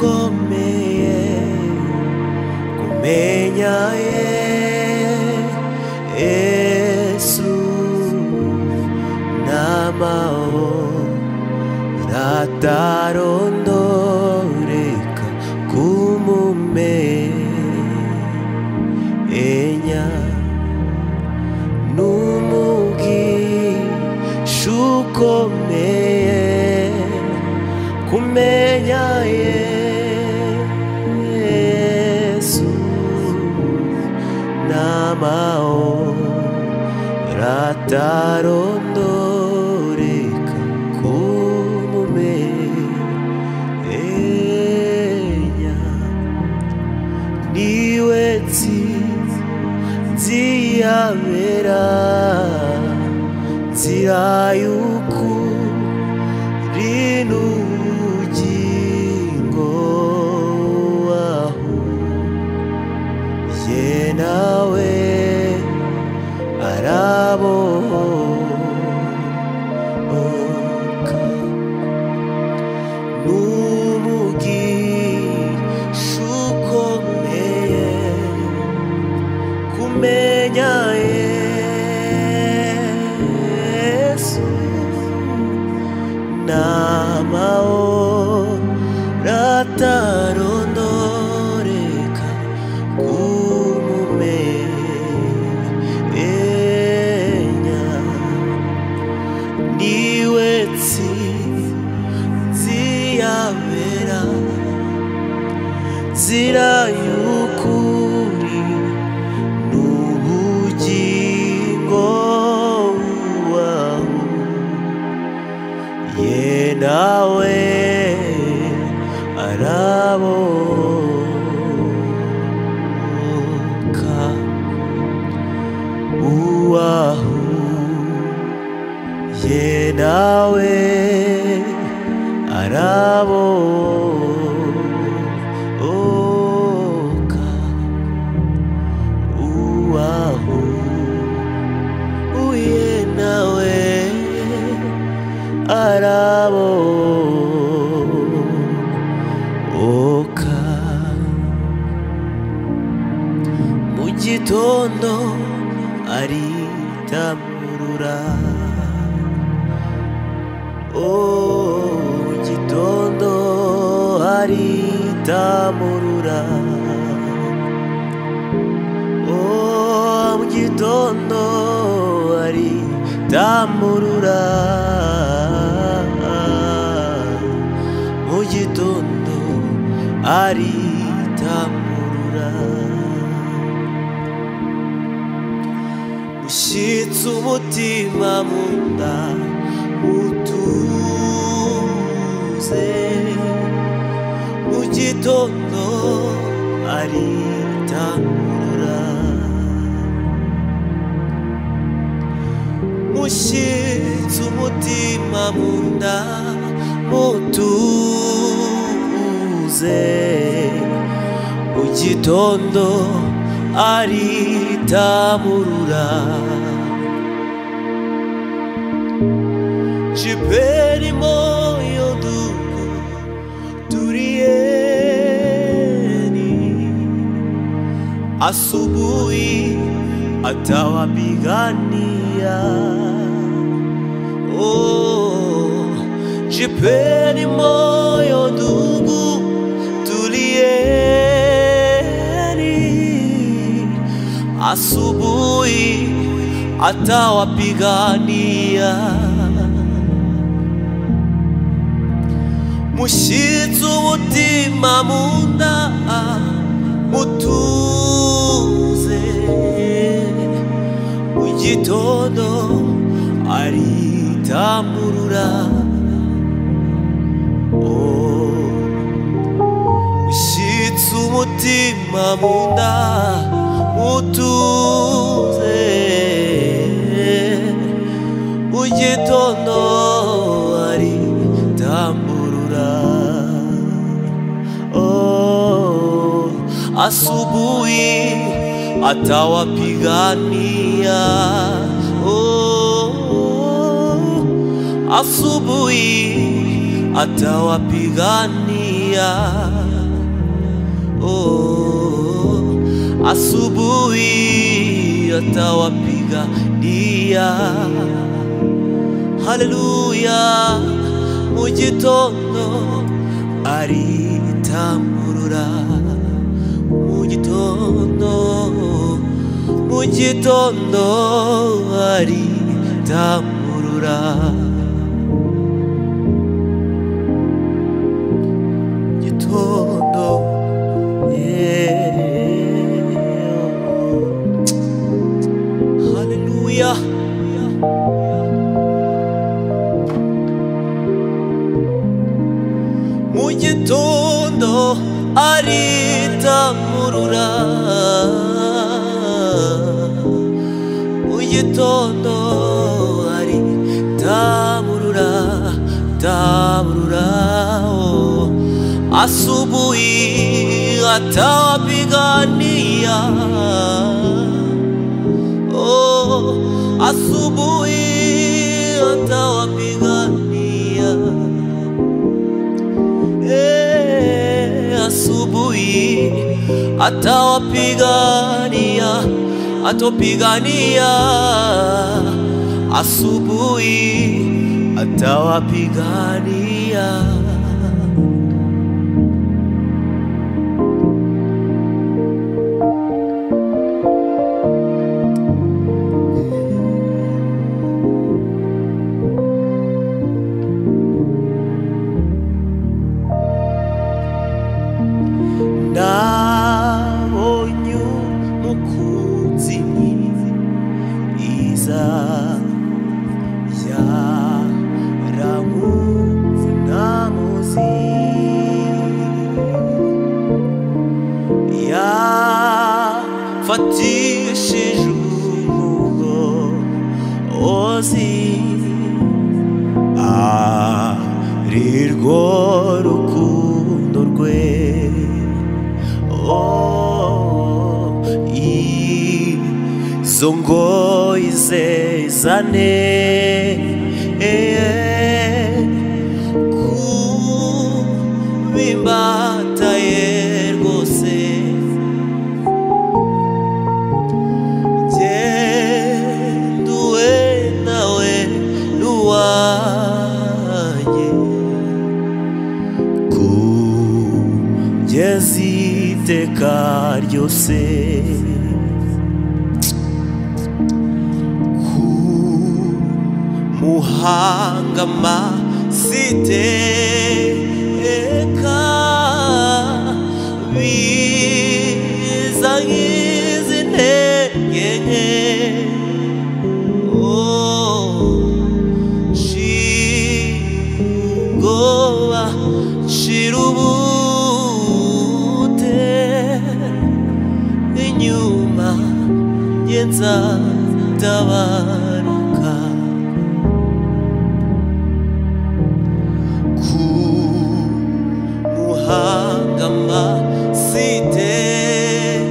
ukomeye kumenya Yesu n'amahoro atarondoreka kumumenya n'umugisha ukomeye kumenya Yesu n'amahoro atarondoreka kumumenya niwe nziyabera nzira y'ukuri n'ubugingo aho ye nawe arabohoka n'umugisha ukomeye kumenya Yesu n'amahoro atarondoreka kumumenya niwe nziyabera nzira y'ukuri n'ubugingo wawe ye nawe arabohoka uwahu ye nawe arabohoka uwahu ye nawe arabohoka mu gitondo aritamurura mu gitondo aritamurura mu gitondo aritamurura mu gitondo aritamurura ushyitse umutima mu nda utuze mu gitondo aritamurura ushyitse umutima mu nda mutuze mu gitondo aritamurura jipeni moyo ndugu tulieni asubuhi atawapigania jipeni moyo ndugu tulieni asubuhi atawapigania mushyitse umutima mu nda mutuze mu gitondo aritamurura mushyitse umutima mu nda mutuze mu gitondo aritamurura asubuhi atawapigania asubuhi atawapigania Oh, asubuhi atawapigania. Haleluya, mu gitondo aritamurura. Mu gitondo aritamurura. Gitondo, haleluya. Mu gitondo aritamurura. Mu gitondo aritamurura, tamurura. Oh, asubuhi atawapigania. Oh, asubuhi atawapigania. Asubuhi atawapigania, atopigania. Asubuhi atawapigania. Nabonye umukunzi mwiza, yarankunze ntamuzi. Yafatishije umugozi, arirwo rukundo rwe. Oh, izo ngoyi ze zane kubimbataye rwose. Genduwe nawe nuwanjye kugeza iteka ryose. Muhangama siteka biza nk'izi ntege nke. Oh, shingova shirubute inyuma yenza tabaruka. Muhangama siteka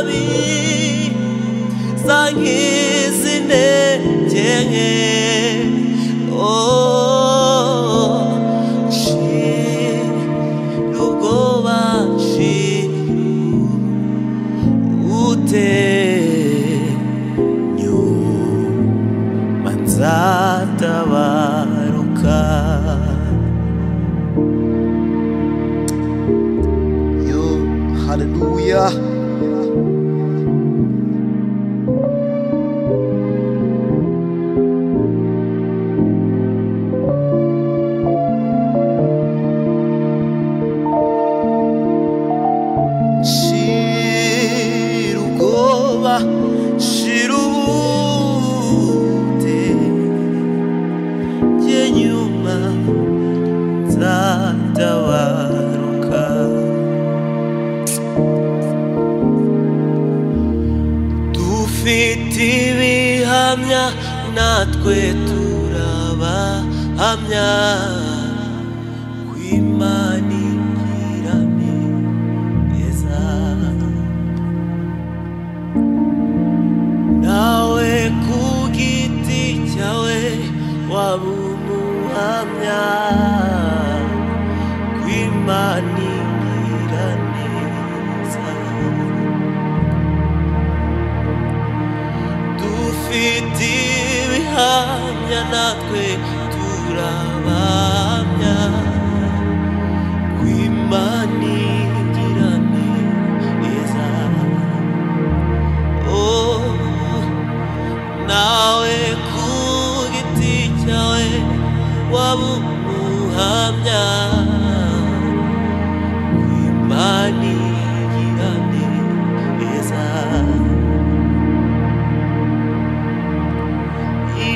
biza nk'izi ntege nke. Oh, shirubwoba shirubute nyuma nzatabaruka. Yo, haleluya. Shirubwoba shirubute nyuma nzatabaruka. Dufite ibihamya natwe turabahamya kw'Imana igira neza. Nawe ku giti cyawe waba umuhamya. Imana Imana igira neza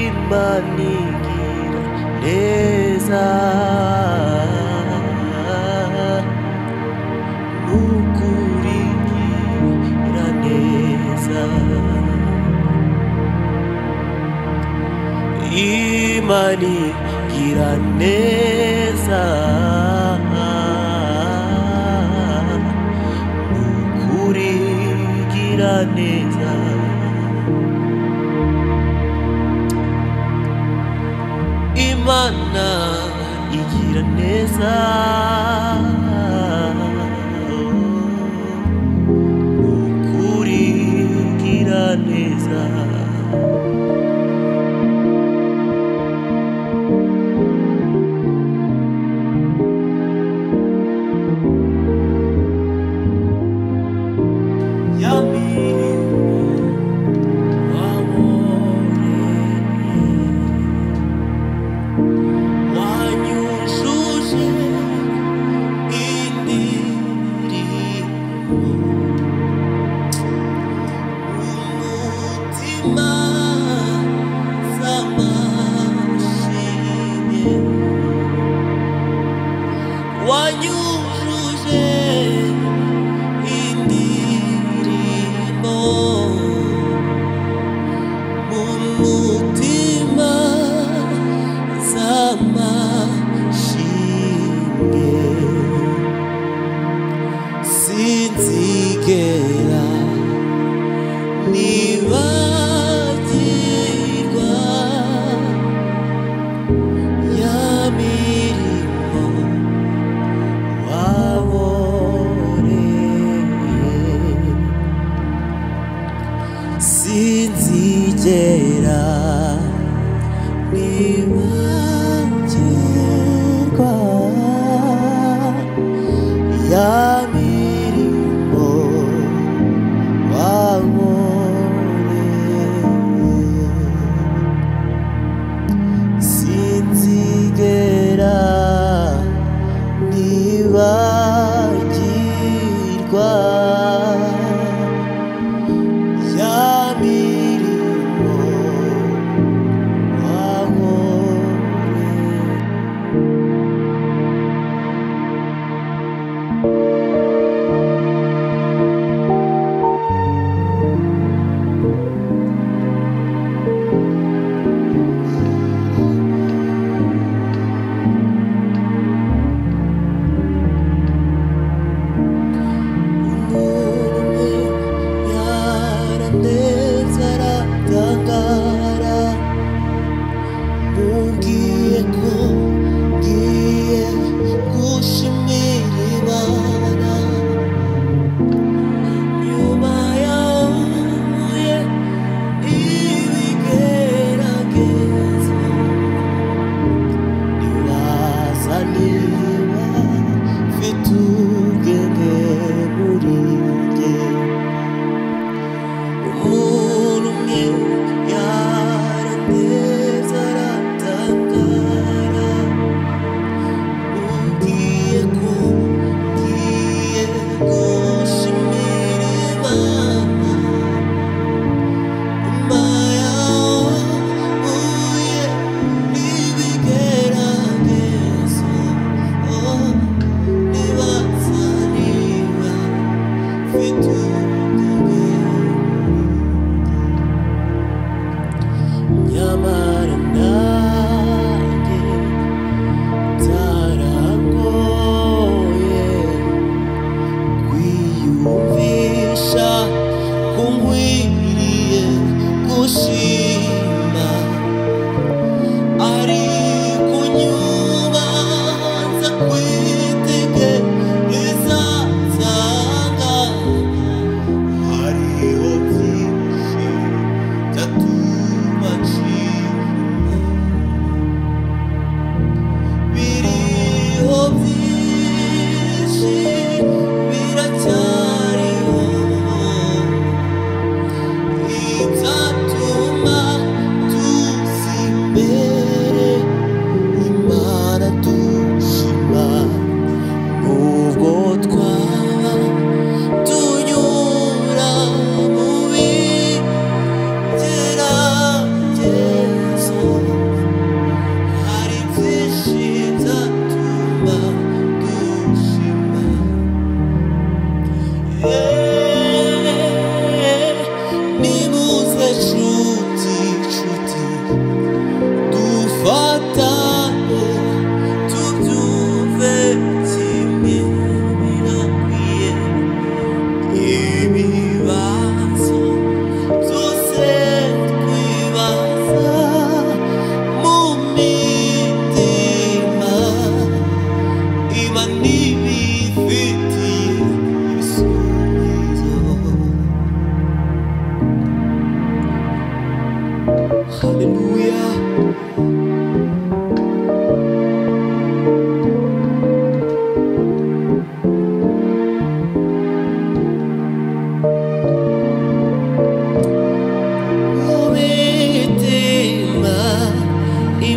Imana igira neza Nukuri igira neza Imana igira neza Nukuri igira neza Imana igira neza Nukuri igira neza wanyujuje indirimbo mu mutima z'amashimwe sinzigera nibagirwa ya mirimo sinzigera nibagirwa ya mirimo wankoreye sinzigera nibagirwa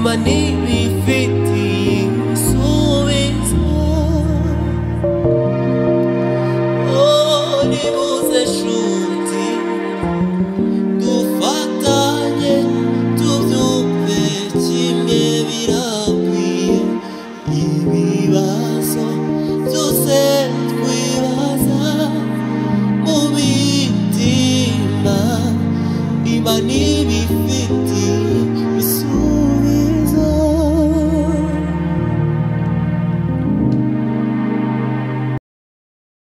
umutima n'ibifite